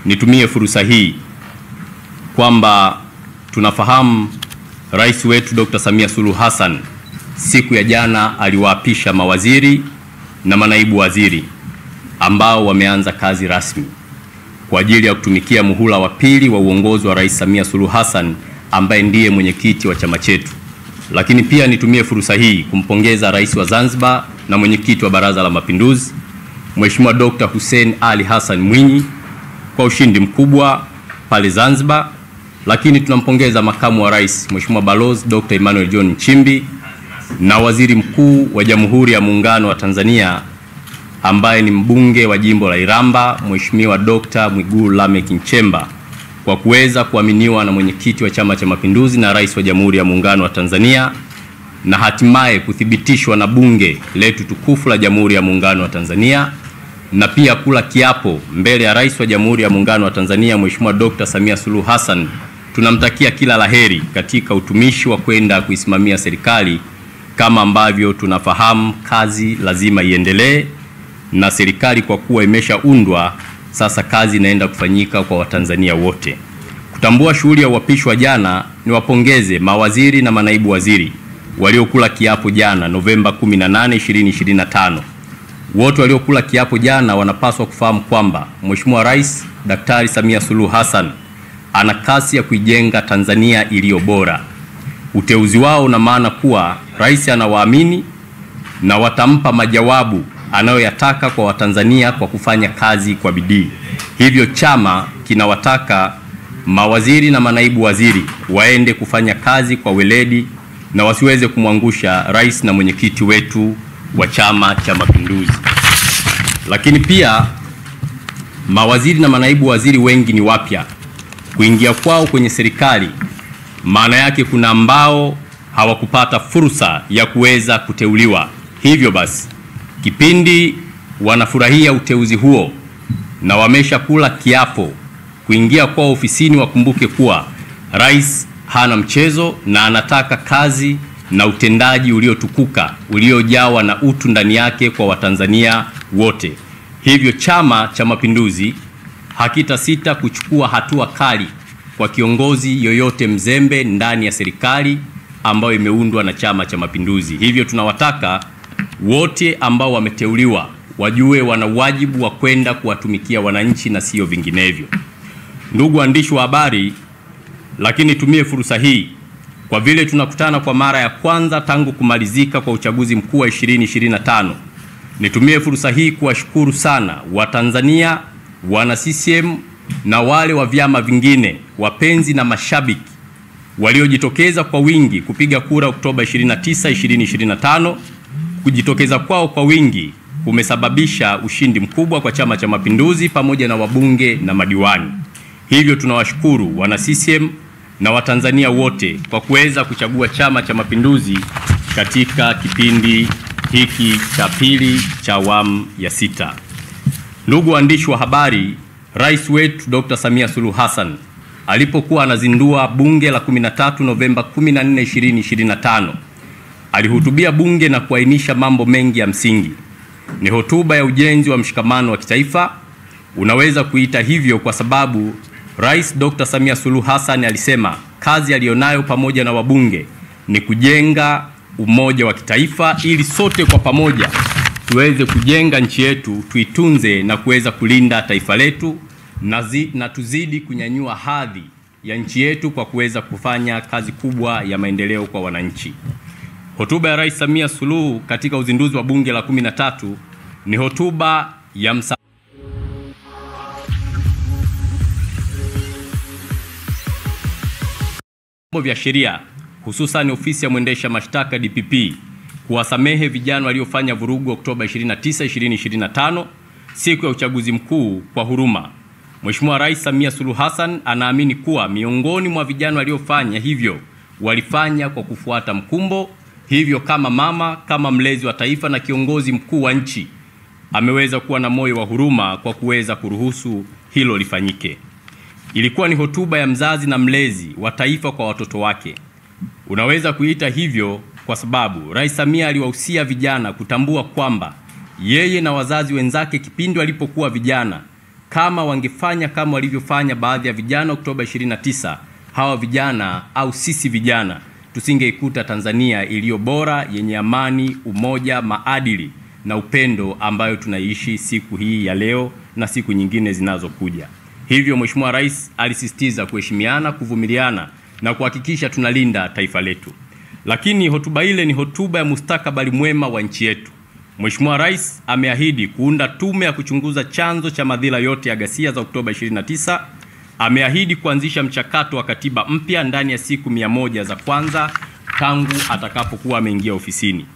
nitumie fursa hii kwamba tunafahamu Rais wetu Dr. Samia Suluhu Hassan siku ya jana aliwaapisha mawaziri na manaibu waziri ambao wameanza kazi rasmi kwa ajili ya kutumikia muhula wa pili wa uongozi wa Rais Samia Suluhu Hassan ambaye ndiye mwenyekiti wa chama chetu. Lakini pia nitumie fursa hii kumpongeza Rais wa Zanzibar na mwenyekiti wa Baraza la Mapinduzi Mheshimiwa Dr. Hussein Ali Hassan Mwinyi kwa ushindi mkubwa pale Zanzibar. Lakini tunampongeza makamu wa rais Mheshimiwa Balozi Dr. Emmanuel John Nchimbi na Waziri Mkuu wa Jamhuri ya Muungano wa Tanzania ambaye ni mbunge wa jimbo la Iramba Mheshimiwa Dr. Mwigulu Lameck Nchemba kwa kuweza kuaminiwa na mwenyekiti wa Chama cha Mapinduzi na Rais wa Jamhuri ya Muungano wa Tanzania na hatimaye kuthibitishwa na bunge letu tukufu la Jamhuri ya Muungano wa Tanzania, na pia kula kiapo mbele ya Rais wa Jamhuri ya Muungano wa Tanzania Mheshimiwa Dr. Samia Suluhu Hassan. Tunamtakia kila laheri katika utumishi wa kwenda kuisimamia serikali. Kama ambavyo tunafahamu, kazi lazima iendelee, na serikali kwa kuwa imeshaundwa sasa, kazi inaenda kufanyika kwa Watanzania wote. Kutambua shughuli ya uapisho wa jana, niwapongeze mawaziri na manaibu waziri waliokula kiapo jana Novemba 18, 2025. Wote waliokula kiapo jana wanapaswa kufahamu kwamba Mheshimiwa Rais Daktari Samia Suluhu Hassan ana kasi ya kuijenga Tanzania iliyo bora. Uteuzi wao una maana kuwa rais anawaamini na watampa majawabu anayoyataka kwa Watanzania kwa kufanya kazi kwa bidii. Hivyo chama kinawataka mawaziri na manaibu waziri waende kufanya kazi kwa weledi na wasiweze kumwangusha rais na mwenyekiti wetu wa Chama cha Mapinduzi. Lakini pia mawaziri na manaibu waziri wengi ni wapya. Kuingia kwao kwenye serikali maana yake kuna ambao hawakupata fursa ya kuweza kuteuliwa. Hivyo basi kipindi wanafurahia uteuzi huo na wamesha kula kiapo kuingia kwa ofisini, wakumbuke kuwa rais hana mchezo na anataka kazi na utendaji uliotukuka, uliojawa na utu ndani yake kwa Watanzania wote. Hivyo Chama cha Mapinduzi hakitasita kuchukua hatua kali kwa kiongozi yoyote mzembe ndani ya serikali ambayo imeundwa na Chama cha Mapinduzi. Hivyo tunawataka wote ambao wameteuliwa wajue wana wajibu wa kwenda kuwatumikia wananchi na sio vinginevyo. Ndugu waandishi wa habari, lakini tumie fursa hii kwa vile tunakutana kwa mara ya kwanza tangu kumalizika kwa uchaguzi mkuu wa 2025. Nitumie fursa hii kuwashukuru sana Watanzania, wana CCM na wale wa vyama vingine, wapenzi na mashabiki waliojitokeza kwa wingi kupiga kura Oktoba 29, 2025. Kujitokeza kwao kwa wingi kumesababisha ushindi mkubwa kwa Chama cha Mapinduzi pamoja na wabunge na madiwani. Hivyo tunawashukuru wana CCM na Watanzania wote kwa kuweza kuchagua Chama cha Mapinduzi katika kipindi hiki cha pili cha awamu ya 6. Ndugu waandishi wa habari, Rais wetu Dr. Samia Suluhu Hassan alipokuwa anazindua bunge la 13 Novemba 14, 2025, alihutubia bunge na kuainisha mambo mengi ya msingi. Ni hotuba ya ujenzi wa mshikamano wa kitaifa. Unaweza kuita hivyo kwa sababu Rais Dr. Samia Suluhu Hassan alisema kazi aliyonayo pamoja na wabunge ni kujenga umoja wa kitaifa ili sote kwa pamoja tuweze kujenga nchi yetu, tuitunze na kuweza kulinda taifa letu na tuzidi kunyanyua hadhi ya nchi yetu kwa kuweza kufanya kazi kubwa ya maendeleo kwa wananchi. Hotuba ya Rais Samia Suluhu katika uzinduzi wa bunge la 13 ni hotuba ya vya sheria, hususan ofisi ya mwendesha mashtaka DPP, kuwasamehe vijana waliofanya vurugu Oktoba 29, 2025, siku ya uchaguzi mkuu kwa huruma. Mheshimiwa Rais Samia Suluhu Hassan anaamini kuwa miongoni mwa vijana waliofanya hivyo walifanya kwa kufuata mkumbo. Hivyo kama mama, kama mlezi wa taifa na kiongozi mkuu wa nchi, ameweza kuwa na moyo wa huruma kwa kuweza kuruhusu hilo lifanyike. Ilikuwa ni hotuba ya mzazi na mlezi wa taifa kwa watoto wake. Unaweza kuita hivyo kwa sababu Rais Samia aliwahusia vijana kutambua kwamba yeye na wazazi wenzake kipindi walipokuwa vijana, kama wangefanya kama walivyofanya baadhi ya vijana Oktoba 29, hawa vijana au sisi vijana tusingeikuta Tanzania iliyo bora, yenye amani, umoja, maadili na upendo ambayo tunaishi siku hii ya leo na siku nyingine zinazokuja. Hivyo Mheshimiwa Rais alisisitiza kuheshimiana, kuvumiliana na kuhakikisha tunalinda taifa letu. Lakini hotuba ile ni hotuba ya mustakabali mwema wa nchi yetu. Mheshimiwa Rais ameahidi kuunda tume ya kuchunguza chanzo cha madhila yote ya ghasia za Oktoba 29. Ameahidi kuanzisha mchakato wa katiba mpya ndani ya siku 100 za kwanza tangu atakapokuwa ameingia ofisini.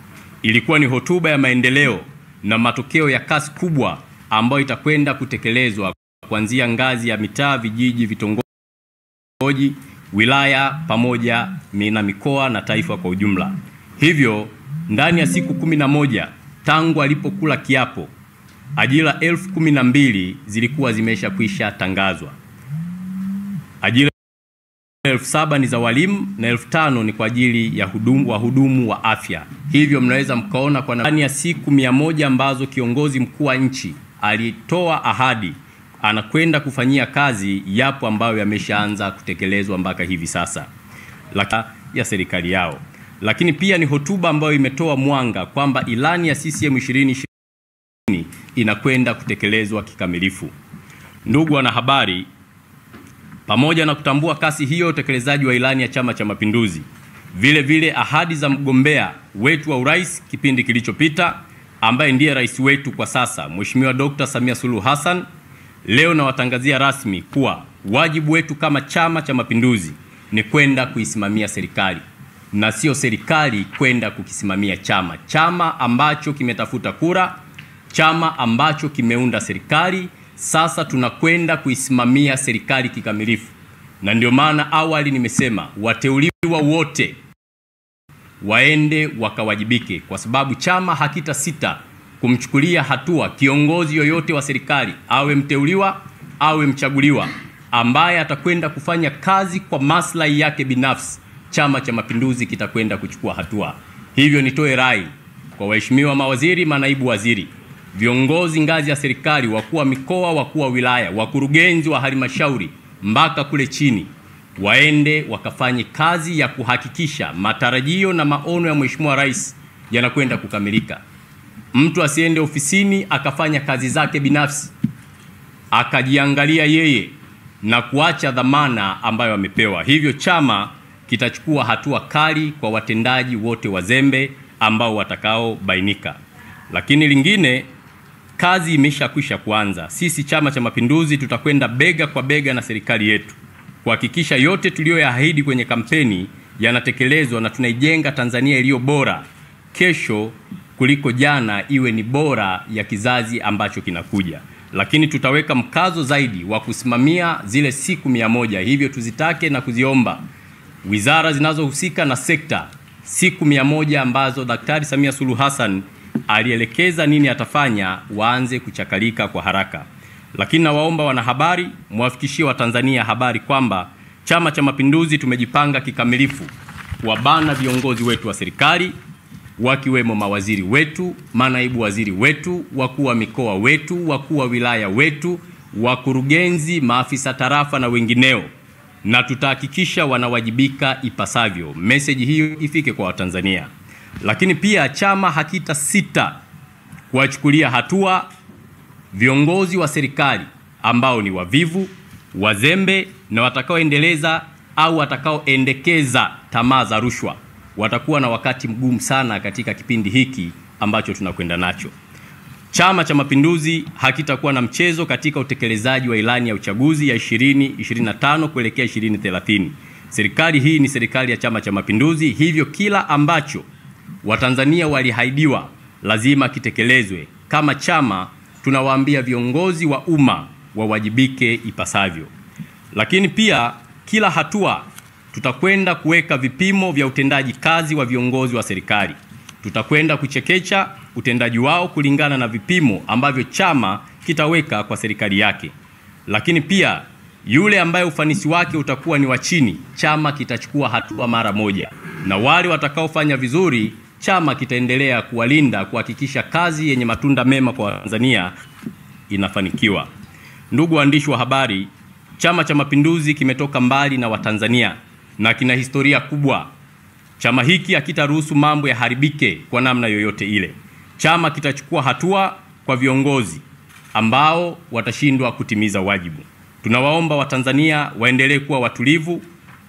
Ilikuwa ni hotuba ya maendeleo na matokeo ya kasi kubwa ambayo itakwenda kutekelezwa kuanzia ngazi ya mitaa, vijiji, vitongoji, wilaya pamoja na mikoa na taifa kwa ujumla. Hivyo ndani ya siku 11 tangu alipokula kiapo, ajira 12,000 zilikuwa zimeshakwisha tangazwa. Ajira 7,000 ni za walimu na 5,000 ni kwa ajili ya wahudumu wa afya. Hivyo mnaweza mkaona kwa ndani ya siku 100 ambazo kiongozi mkuu wa nchi alitoa ahadi anakwenda kufanyia kazi, yapo ambayo yameshaanza kutekelezwa mpaka hivi sasa ya serikali yao. Lakini pia ni hotuba ambayo imetoa mwanga kwamba ilani ya CCM 2020 inakwenda kutekelezwa kikamilifu. Ndugu wanahabari, pamoja na kutambua kasi hiyo utekelezaji wa ilani ya Chama cha Mapinduzi, vile vile ahadi za mgombea wetu wa urais kipindi kilichopita ambaye ndiye rais wetu kwa sasa, Mheshimiwa Dr. Samia Suluhu Hassan, leo nawatangazia rasmi kuwa wajibu wetu kama Chama cha Mapinduzi ni kwenda kuisimamia serikali na sio serikali kwenda kukisimamia chama. Chama ambacho kimetafuta kura, chama ambacho kimeunda serikali, sasa tunakwenda kuisimamia serikali kikamilifu. Na ndio maana awali nimesema wateuliwa wote waende wakawajibike, kwa sababu chama hakita sita kumchukulia hatua kiongozi yoyote wa serikali, awe mteuliwa awe mchaguliwa, ambaye atakwenda kufanya kazi kwa maslahi yake binafsi. Chama cha Mapinduzi kitakwenda kuchukua hatua. Hivyo nitoe rai kwa waheshimiwa mawaziri, manaibu waziri, viongozi ngazi ya serikali, wakuu wa mikoa, wakuu wa wilaya, wakurugenzi wa halmashauri mpaka kule chini, waende wakafanye kazi ya kuhakikisha matarajio na maono ya Mheshimiwa Rais yanakwenda kukamilika. Mtu asiende ofisini akafanya kazi zake binafsi, akajiangalia yeye na kuacha dhamana ambayo amepewa. Hivyo chama kitachukua hatua kali kwa watendaji wote wazembe ambao watakao bainika. Lakini lingine, kazi imeshakwisha kuanza. Sisi Chama cha Mapinduzi tutakwenda bega kwa bega na serikali yetu kuhakikisha yote tuliyoyaahidi kwenye kampeni yanatekelezwa na tunaijenga Tanzania iliyo bora kesho kuliko jana, iwe ni bora ya kizazi ambacho kinakuja. Lakini tutaweka mkazo zaidi wa kusimamia zile siku 100. Hivyo tuzitake na kuziomba wizara zinazohusika na sekta siku 100 ambazo Daktari Samia Suluhu Hassan alielekeza nini atafanya, waanze kuchakalika kwa haraka. Lakini nawaomba wanahabari muwafikishie Watanzania habari kwamba Chama cha Mapinduzi tumejipanga kikamilifu kuwabana viongozi wetu wa serikali, wakiwemo mawaziri wetu, manaibu waziri wetu, wakuu wa mikoa wetu, wakuu wa wilaya wetu, wakurugenzi, maafisa tarafa na wengineo, na tutahakikisha wanawajibika ipasavyo. Message hiyo ifike kwa Watanzania. Lakini pia chama hakita sita kuwachukulia hatua viongozi wa serikali ambao ni wavivu, wazembe na watakaoendeleza au watakaoendekeza tamaa za rushwa. Watakuwa na wakati mgumu sana katika kipindi hiki ambacho tunakwenda nacho. Chama cha Mapinduzi hakitakuwa na mchezo katika utekelezaji wa ilani ya uchaguzi ya 2025 kuelekea 2030. Serikali hii ni serikali ya Chama cha Mapinduzi, hivyo kila ambacho Watanzania walihaidiwa lazima kitekelezwe. Kama chama tunawaambia viongozi wa umma wawajibike ipasavyo. Lakini pia kila hatua tutakwenda kuweka vipimo vya utendaji kazi wa viongozi wa serikali. Tutakwenda kuchekecha utendaji wao kulingana na vipimo ambavyo chama kitaweka kwa serikali yake. Lakini pia yule ambaye ufanisi wake utakuwa ni wa chini, chama kitachukua hatua mara moja. Na wale watakaofanya vizuri, chama kitaendelea kuwalinda, kuhakikisha kazi yenye matunda mema kwa Tanzania inafanikiwa. Ndugu waandishi wa habari, Chama cha Mapinduzi kimetoka mbali na Watanzania na kina historia kubwa. Chama hiki hakitaruhusu mambo yaharibike kwa namna yoyote ile. Chama kitachukua hatua kwa viongozi ambao watashindwa kutimiza wajibu. Tunawaomba Watanzania waendelee kuwa watulivu,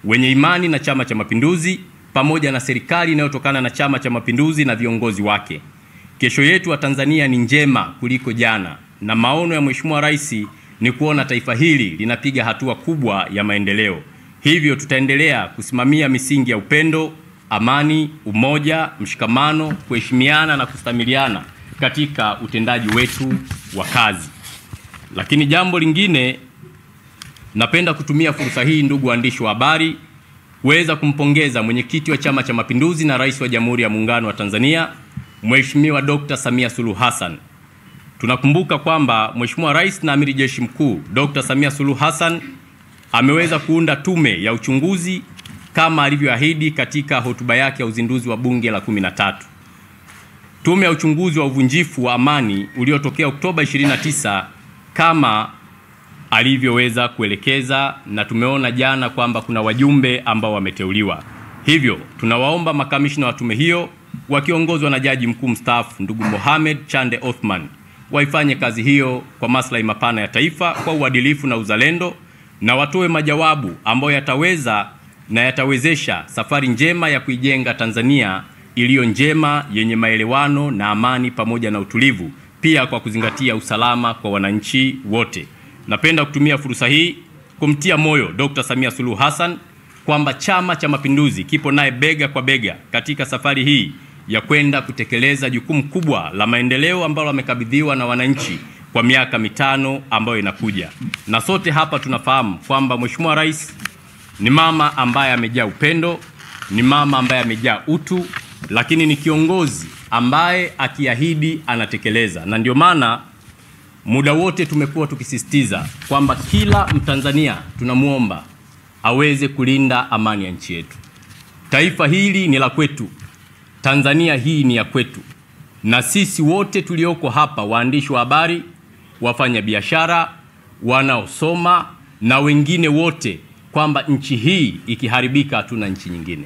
wenye imani na Chama cha Mapinduzi pamoja na serikali inayotokana na Chama cha Mapinduzi na viongozi wake. Kesho yetu wa Tanzania ni njema kuliko jana, na maono ya Mheshimiwa Rais ni kuona taifa hili linapiga hatua kubwa ya maendeleo. Hivyo tutaendelea kusimamia misingi ya upendo, amani, umoja, mshikamano, kuheshimiana na kustamiliana katika utendaji wetu wa kazi. Lakini jambo lingine, napenda kutumia fursa hii, ndugu waandishi wa habari, kuweza kumpongeza mwenyekiti wa Chama cha Mapinduzi na Rais wa Jamhuri ya Muungano wa Tanzania, Mheshimiwa Dr. Samia Suluhu Hassan. Tunakumbuka kwamba Mheshimiwa Rais na Amiri Jeshi Mkuu Dr. Samia Suluhu Hassan ameweza kuunda tume ya uchunguzi kama alivyoahidi katika hotuba yake ya uzinduzi wa Bunge la 13. Tume ya uchunguzi wa uvunjifu wa amani uliotokea Oktoba 29 kama alivyoweza kuelekeza, na tumeona jana kwamba kuna wajumbe ambao wameteuliwa. Hivyo tunawaomba makamishna wa tume hiyo wakiongozwa na Jaji Mkuu mstaafu ndugu Mohamed Chande Othman waifanye kazi hiyo kwa maslahi mapana ya taifa kwa uadilifu na uzalendo, na watoe majawabu ambayo yataweza na yatawezesha safari njema ya kuijenga Tanzania iliyo njema, yenye maelewano na amani pamoja na utulivu, pia kwa kuzingatia usalama kwa wananchi wote. Napenda kutumia fursa hii kumtia moyo Dr. Samia Suluhu Hassan kwamba Chama cha Mapinduzi kipo naye bega kwa bega katika safari hii ya kwenda kutekeleza jukumu kubwa la maendeleo ambalo amekabidhiwa na wananchi kwa miaka mitano ambayo inakuja. Na sote hapa tunafahamu kwamba Mheshimiwa Rais ni mama ambaye amejaa upendo, ni mama ambaye amejaa utu, lakini ni kiongozi ambaye akiahidi anatekeleza. Na ndio maana muda wote tumekuwa tukisisitiza kwamba kila Mtanzania tunamuomba aweze kulinda amani ya nchi yetu. Taifa hili ni la kwetu. Tanzania hii ni ya kwetu. Na sisi wote tulioko hapa, waandishi wa habari, wafanya biashara, wanaosoma na wengine wote, kwamba nchi hii ikiharibika hatuna nchi nyingine.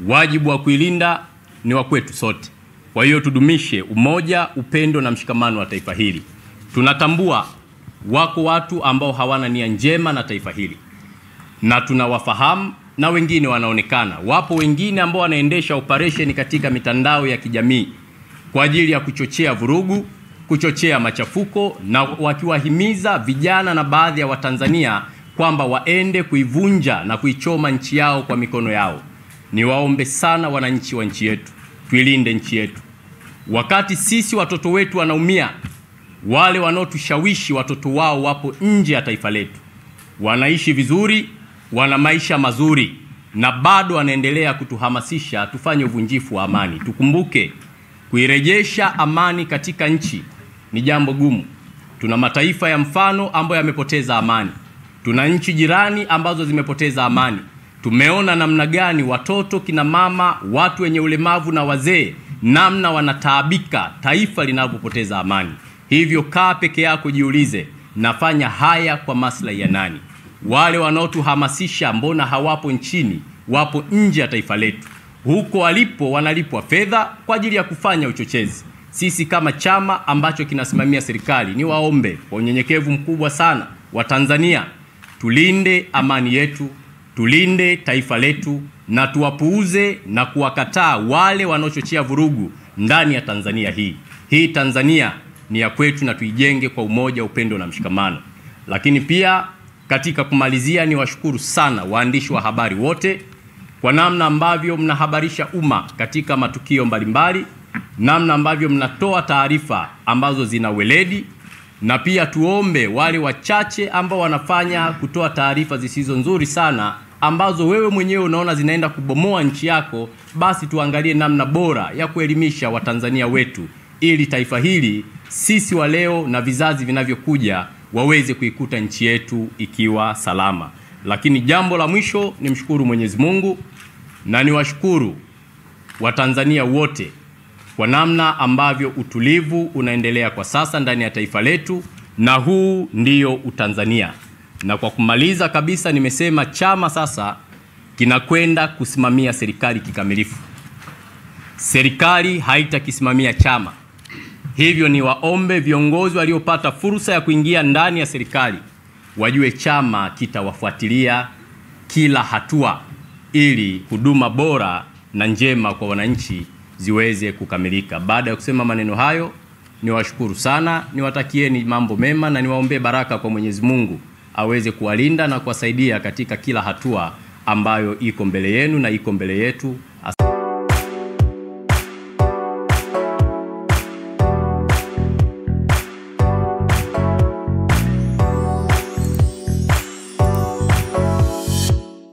Wajibu wa kuilinda ni wa kwetu sote. Kwa hiyo tudumishe umoja, upendo na mshikamano wa taifa hili. Tunatambua wako watu ambao hawana nia njema na taifa hili, na tunawafahamu, na wengine wanaonekana. Wapo wengine ambao wanaendesha operation katika mitandao ya kijamii kwa ajili ya kuchochea vurugu, kuchochea machafuko, na wakiwahimiza vijana na baadhi ya Watanzania kwamba waende kuivunja na kuichoma nchi yao kwa mikono yao. Niwaombe sana wananchi wa nchi yetu, tuilinde nchi yetu. Wakati sisi watoto wetu wanaumia, wale wanaotushawishi watoto wao wapo nje ya taifa letu, wanaishi vizuri, wana maisha mazuri, na bado wanaendelea kutuhamasisha tufanye uvunjifu wa amani. Tukumbuke kuirejesha amani katika nchi ni jambo gumu. Tuna mataifa ya mfano ambayo yamepoteza amani. Tuna nchi jirani ambazo zimepoteza amani. Tumeona namna gani watoto, kina mama, watu wenye ulemavu na wazee, namna wanataabika taifa linapopoteza amani. Hivyo kaa peke yako, jiulize, nafanya haya kwa maslahi ya nani? Wale wanaotuhamasisha mbona hawapo nchini, wapo nje ya taifa letu. Huko walipo wanalipwa fedha kwa ajili ya kufanya uchochezi. Sisi kama chama ambacho kinasimamia serikali, ni waombe kwa unyenyekevu mkubwa sana wa Tanzania, tulinde amani yetu, tulinde taifa letu, na tuwapuuze na kuwakataa wale wanaochochea vurugu ndani ya Tanzania hii. Hii Tanzania ni ya kwetu, na tuijenge kwa umoja, upendo na mshikamano. Lakini pia katika kumalizia, ni washukuru sana waandishi wa habari wote kwa namna ambavyo mnahabarisha umma katika matukio mbalimbali, namna ambavyo mnatoa taarifa ambazo zina weledi, na pia tuombe wale wachache ambao wanafanya kutoa taarifa zisizo nzuri sana, ambazo wewe mwenyewe unaona zinaenda kubomoa nchi yako, basi tuangalie namna bora ya kuelimisha Watanzania wetu, ili taifa hili sisi wa leo na vizazi vinavyokuja waweze kuikuta nchi yetu ikiwa salama. Lakini jambo la mwisho, ni mshukuru Mwenyezi Mungu na niwashukuru Watanzania wote kwa namna ambavyo utulivu unaendelea kwa sasa ndani ya taifa letu, na huu ndiyo Utanzania. Na kwa kumaliza kabisa, nimesema chama sasa kinakwenda kusimamia serikali kikamilifu. Serikali haitakisimamia chama. Hivyo ni waombe viongozi waliopata fursa ya kuingia ndani ya serikali wajue chama kitawafuatilia kila hatua ili huduma bora na njema kwa wananchi ziweze kukamilika. Baada ya kusema maneno hayo, niwashukuru sana, niwatakieni mambo mema na niwaombee baraka kwa Mwenyezi Mungu aweze kuwalinda na kuwasaidia katika kila hatua ambayo iko mbele yenu na iko mbele yetu.